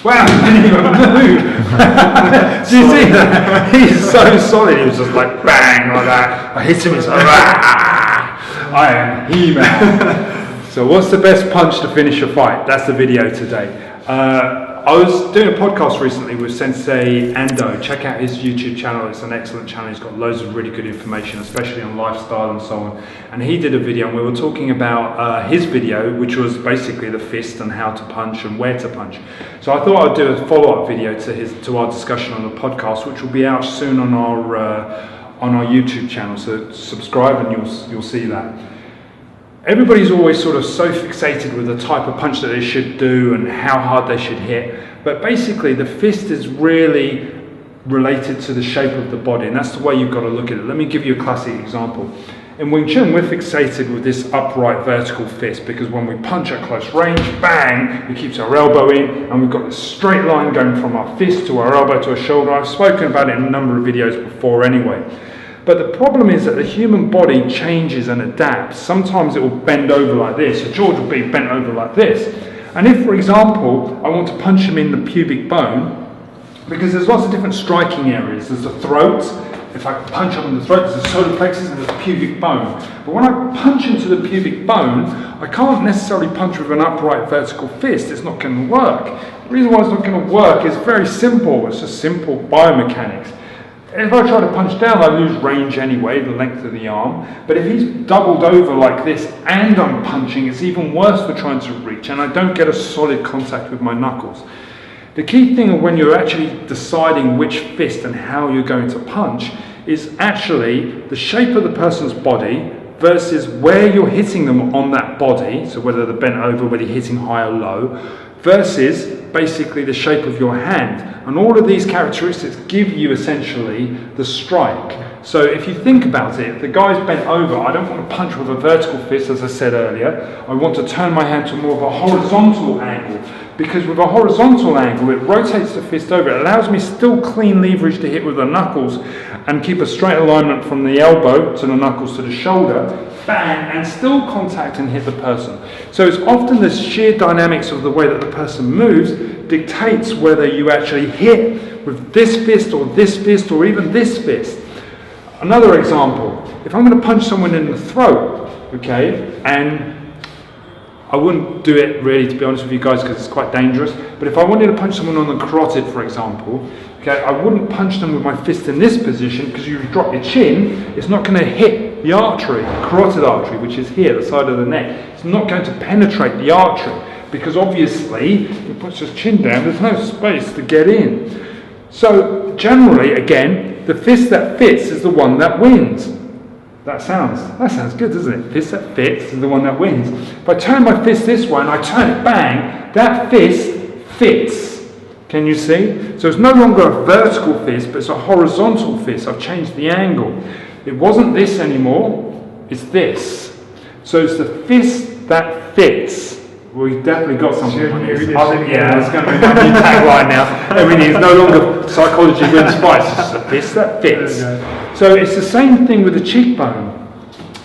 Wow, he didn't even move. Do you see that? He's so solid. He was just like bang like that. I hit him. He's like, I am He-Man. So what's the best punch to finish a fight? That's the video today. I was doing a podcast recently with Sensei Ando. Check out his YouTube channel. It's an excellent channel. He's got loads of really good information, especially on lifestyle and so on. And he did a video, and we were talking about his video, which was basically the fist and how to punch and where to punch. So I thought I'd do a follow-up video to our discussion on the podcast, which will be out soon on our YouTube channel. So subscribe and you'll see that. Everybody's always sort of so fixated with the type of punch that they should do and how hard they should hit. But basically the fist is really related to the shape of the body, and that's the way you've got to look at it. Let me give you a classic example. In Wing Chun, we're fixated with this upright vertical fist because when we punch at close range, bang, it keeps our elbow in, and we've got this straight line going from our fist to our elbow to our shoulder. I've spoken about it in a number of videos before anyway. But the problem is that the human body changes and adapts. Sometimes it will bend over like this. So George will be bent over like this. And if, for example, I want to punch him in the pubic bone, because there's lots of different striking areas. There's the throat. If I punch him in the throat, there's the solar plexus and there's the pubic bone. But when I punch into the pubic bone, I can't necessarily punch with an upright vertical fist. It's not going to work. The reason why it's not going to work is very simple. It's just simple biomechanics. If I try to punch down, I lose range anyway, the length of the arm. But if he's doubled over like this and I'm punching, it's even worse for trying to reach, and I don't get a solid contact with my knuckles. The key thing when you're actually deciding which fist and how you're going to punch is actually the shape of the person's body versus where you're hitting them on that body, so whether they're bent over, whether you're hitting high or low, versus basically the shape of your hand. And all of these characteristics give you essentially the strike. So if you think about it, if the guy's bent over, I don't want to punch with a vertical fist, as I said earlier. I want to turn my hand to more of a horizontal angle, because with a horizontal angle, it rotates the fist over. It allows me still clean leverage to hit with the knuckles and keep a straight alignment from the elbow to the knuckles to the shoulder, bang, and still contact and hit the person. So it's often the sheer dynamics of the way that the person moves dictates whether you actually hit with this fist or even this fist. Another example, if I'm going to punch someone in the throat, okay, and I wouldn't do it really, to be honest with you guys, because it's quite dangerous, but if I wanted to punch someone on the carotid, for example, okay, I wouldn't punch them with my fist in this position, because you drop your chin, it's not going to hit the artery, the carotid artery, which is here, the side of the neck. It's not going to penetrate the artery, because obviously, if he puts his chin down, there's no space to get in. So, generally, again, the fist that fits is the one that wins. That sounds good, doesn't it? Fist that fits is the one that wins. If I turn my fist this way and I turn it bang, that fist fits. Can you see? So it's no longer a vertical fist, but it's a horizontal fist. I've changed the angle. It wasn't this anymore, it's this. So it's the fist that fits. We've definitely got something on this. Yeah, it's going to be my new tagline now. Everything is no longer psychology wins fights, it's the fist that fits. So it's the same thing with the cheekbone.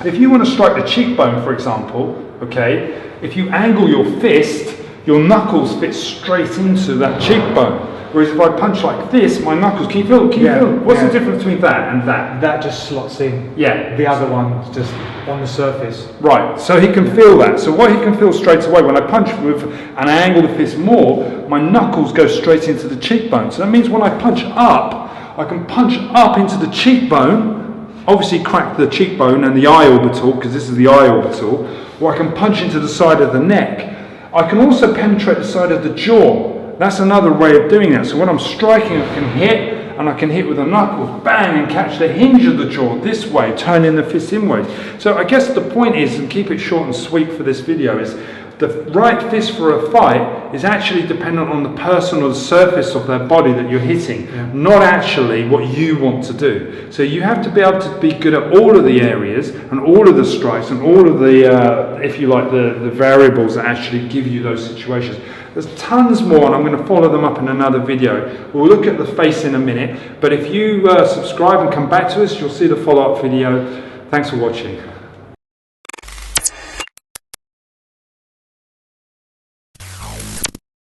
If you want to strike the cheekbone, for example, okay, if you angle your fist, your knuckles fit straight into that cheekbone. Whereas if I punch like this, my knuckles, can you feel? What's the difference between that and that? That just slots in. Yeah. The other one's just on the surface. Right, so he can feel that. So what he can feel straight away, when I punch with and I angle the fist more, my knuckles go straight into the cheekbone. So that means when I punch up, I can punch up into the cheekbone, obviously crack the cheekbone and the eye orbital, because this is the eye orbital, or I can punch into the side of the neck. I can also penetrate the side of the jaw. That's another way of doing that. So when I'm striking, I can hit, and I can hit with the knuckles, bang, and catch the hinge of the jaw this way, turning the fist inwards. So I guess the point is, and keep it short and sweet for this video, is the right fist for a fight is actually dependent on the person or the surface of their body that you're hitting, not actually what you want to do. So you have to be able to be good at all of the areas and all of the strikes and all of the, if you like, the variables that actually give you those situations. There's tons more, and I'm going to follow them up in another video. We'll look at the face in a minute, but if you subscribe and come back to us, you'll see the follow-up video. Thanks for watching.